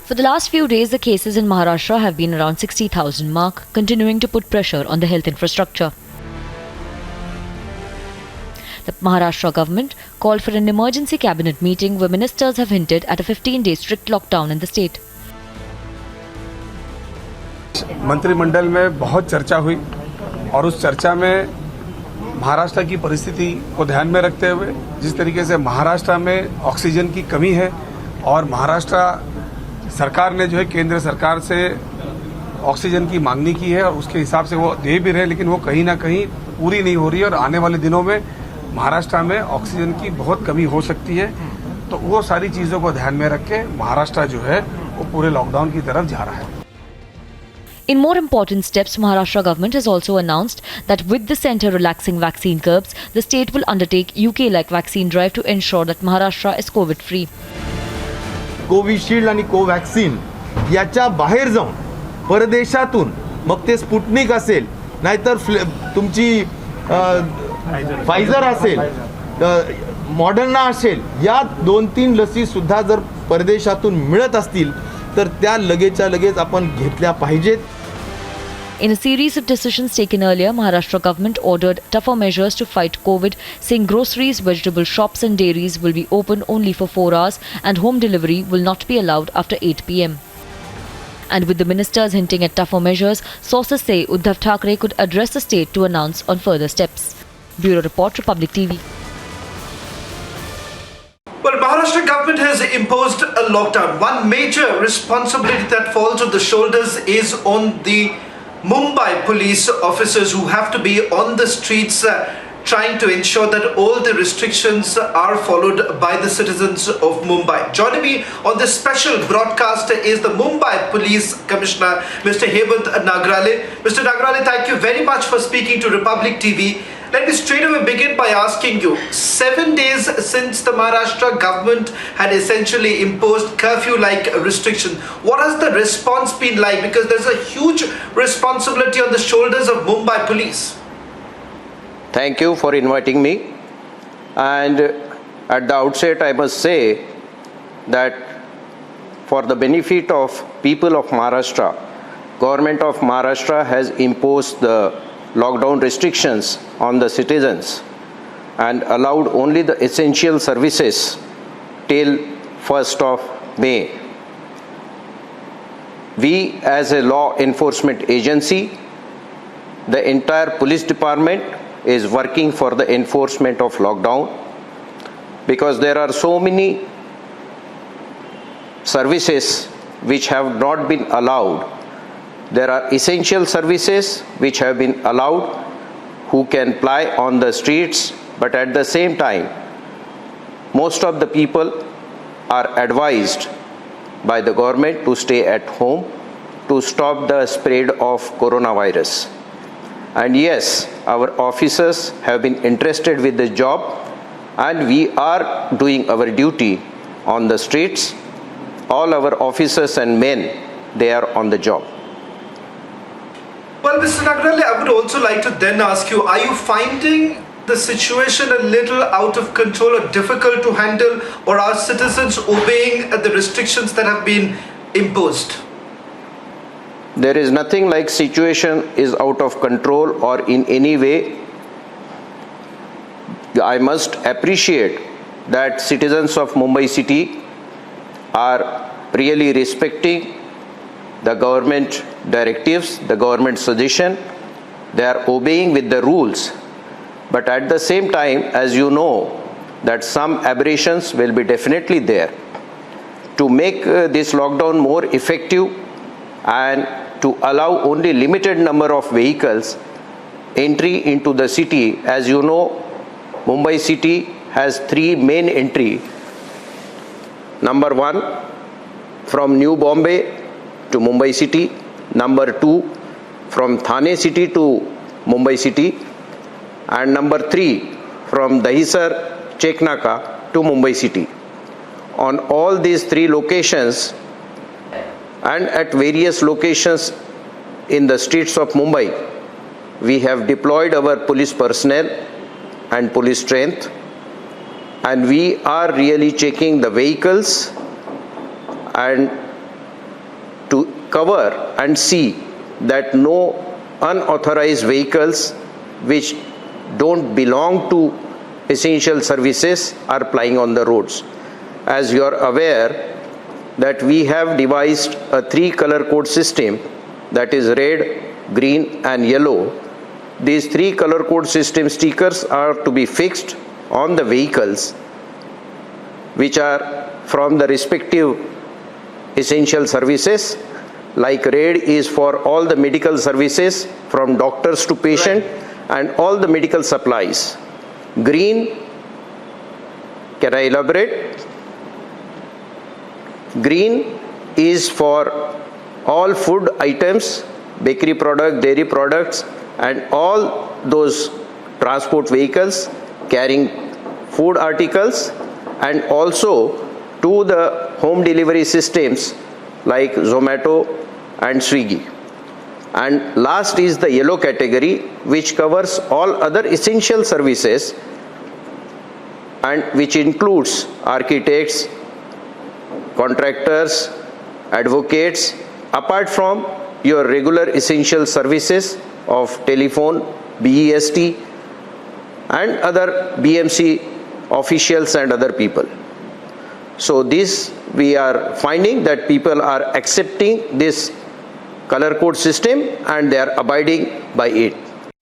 For the last few days, the cases in Maharashtra have been around 60,000 mark, continuing to put pressure on the health infrastructure. The Maharashtra government called for an emergency cabinet meeting where ministers have hinted at a 15-day strict lockdown in the state. मंत्रिमंडल में बहुत चर्चा हुई और उस चर्चा में महाराष्ट्र की परिस्थिति को ध्यान में रखते हुए जिस तरीके से महाराष्ट्र में ऑक्सीजन की कमी है और महाराष्ट्र सरकार ने जो है केंद्र सरकार से ऑक्सीजन की मांगनी की है और उसके हिसाब से वो दे भी रहे, लेकिन वो कहीं ना कहीं पूरी नहीं हो रही है और आने वाले दिनों में महाराष्ट्र में ऑक्सीजन की बहुत कमी हो सकती है। तो वो सारी चीज़ों को ध्यान में रख के महाराष्ट्र जो है वो पूरे लॉकडाउन की तरफ जा रहा है। In more important steps, Maharashtra government has also announced that with the centre relaxing vaccine curbs, the state will undertake UK-like vaccine drive to ensure that Maharashtra is COVID-free. Covishield आणि कोवॅक्सिन याच्या बाहेर जाऊन परदेशातून मग ते स्पुटनिक असेल नाहीतर तुमची Pfizer असेल मॉडर्ना असेल या 2-3 लसी सुद्धा जर परदेशातून मिळत असतील तर त्या लगेचच्या लगेच आपण घेतल्या पाहिजेत. In a series of decisions taken earlier, Maharashtra government ordered tougher measures to fight COVID, saying groceries, vegetable shops and dairies will be open only for 4 hours and home delivery will not be allowed after 8 p.m. And with the ministers hinting at tougher measures, sources say Uddhav Thackeray could address the state to announce on further steps. Bureau Report, Republic TV. Well, Maharashtra government has imposed a lockdown. One major responsibility that falls on the shoulders is on the Mumbai police officers who have to be on the streets trying to ensure that all the restrictions are followed by the citizens of Mumbai. Joining me on this special broadcast is the Mumbai Police Commissioner, Mr. Hemant Nagrale. Mr. Nagrale, thank you very much for speaking to Republic TV. Let me straight away begin by asking you, 7 days since the Maharashtra government had essentially imposed curfew-like restriction, what has the response been like? Because there's a huge responsibility on the shoulders of Mumbai police. Thank you for inviting me. And at the outset, I must say that for the benefit of people of Maharashtra, Government of Maharashtra has imposed the lockdown restrictions on the citizens and allowed only the essential services till 1st of May. We as a law enforcement agency, the entire police department is working for the enforcement of lockdown because there are so many services which have not been allowed. There are essential services which have been allowed who can ply on the streets, but at the same time, most of the people are advised by the government to stay at home to stop the spread of coronavirus. And yes, our officers have been interested with the job and we are doing our duty on the streets. All our officers and men, they are on the job. Well, Mr. Nagrale, I would also like to then ask you, are you finding the situation a little out of control or difficult to handle, or are citizens obeying the restrictions that have been imposed? There is nothing like situation is out of control or in any way. I must appreciate that citizens of Mumbai city are really respecting the government directives, the government suggestion. They are obeying with the rules. But at the same time, as you know, that some aberrations will be definitely there. To make this lockdown more effective and to allow only limited number of vehicles entry into the city, as you know, Mumbai city has 3 main entry. Number 1, from New Bombay to Mumbai city. Number 2, from Thane city to Mumbai city. And number 3, from Dahisar, Cheknaka to Mumbai city. On all these 3 locations and at various locations in the streets of Mumbai, we have deployed our police personnel and police strength, and we are really checking the vehicles and cover and see that no unauthorized vehicles which don't belong to essential services are plying on the roads. As you are aware that we have devised a 3-color code system, that is red, green and yellow. These 3-color code system stickers are to be fixed on the vehicles which are from the respective essential services. Like red is for all the medical services from doctors to patient and all the medical supplies. Green, can I elaborate? Green is for all food items, bakery product, dairy products and all those transport vehicles carrying food articles, and also to the home delivery systems like Zomato and Swiggy. And last is the yellow category, which covers all other essential services and which includes architects, contractors, advocates, apart from your regular essential services of telephone, BEST and other BMC officials and other people. So this we are finding that people are accepting this color code system and they are abiding by it.